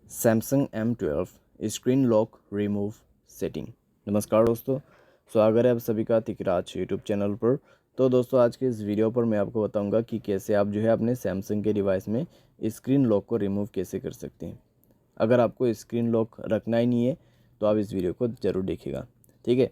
Samsung M12 screen lock remove setting. नमस्कार दोस्तों, स्वागत है आप सभी का तिकराज यूट्यूब चैनल पर। तो दोस्तों, आज के इस वीडियो पर मैं आपको बताऊंगा कि कैसे आप जो है अपने सैमसंग के डिवाइस में स्क्रीन लॉक को रिमूव कैसे कर सकते हैं। अगर आपको स्क्रीन लॉक रखना ही नहीं है तो आप इस वीडियो को ज़रूर देखिएगा, ठीक है।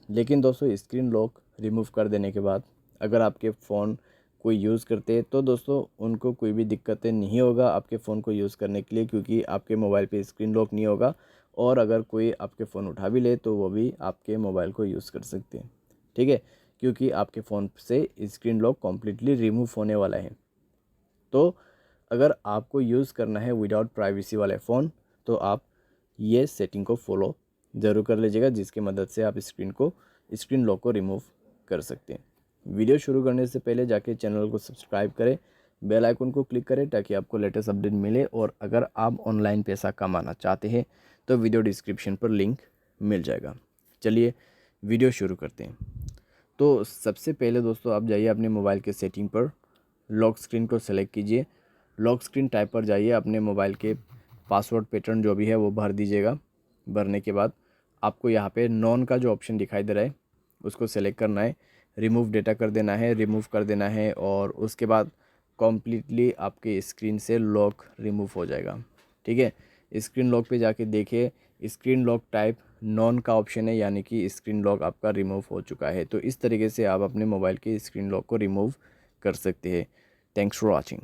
लेकिन दोस्तों, स्क्रीन लॉक रिमूव कर देने के बाद अगर आपके फ़ोन कोई यूज़ करते हैं तो दोस्तों उनको कोई भी दिक्कतें नहीं होगा आपके फ़ोन को यूज़ करने के लिए, क्योंकि आपके मोबाइल पे स्क्रीन लॉक नहीं होगा। और अगर कोई आपके फ़ोन उठा भी ले तो वो भी आपके मोबाइल को यूज़ कर सकते हैं, ठीक है, क्योंकि आपके फ़ोन से स्क्रीन लॉक कम्प्लीटली रिमूव होने वाला है। तो अगर आपको यूज़ करना है विदाउट प्राइवेसी वाले फ़ोन तो आप ये सेटिंग को फॉलो ज़रूर कर लीजिएगा, जिसकी मदद से आप स्क्रीन लॉक को रिमूव कर सकते हैं। वीडियो शुरू करने से पहले जाके चैनल को सब्सक्राइब करें, बेल आइकन को क्लिक करें ताकि आपको लेटेस्ट अपडेट मिले। और अगर आप ऑनलाइन पैसा कमाना चाहते हैं तो वीडियो डिस्क्रिप्शन पर लिंक मिल जाएगा। चलिए वीडियो शुरू करते हैं। तो सबसे पहले दोस्तों, आप जाइए अपने मोबाइल के सेटिंग पर, लॉक स्क्रीन को सेलेक्ट कीजिए। लॉक स्क्रीन टाइप पर जाइए, अपने मोबाइल के पासवर्ड पैटर्न जो भी है वो भर दीजिएगा। भरने के बाद आपको यहाँ पे नॉन का जो ऑप्शन दिखाई दे रहा है उसको सेलेक्ट करना है, रिमूव डेटा कर देना है, रिमूव कर देना है। और उसके बाद कम्प्लीटली आपके स्क्रीन से लॉक रिमूव हो जाएगा, ठीक है। स्क्रीन लॉक पे जाके देखिए, स्क्रीन लॉक टाइप नॉन का ऑप्शन है, यानी कि स्क्रीन लॉक आपका रिमूव हो चुका है। तो इस तरीके से आप अपने मोबाइल के स्क्रीन लॉक को रिमूव कर सकते हैं। Thanks for watching.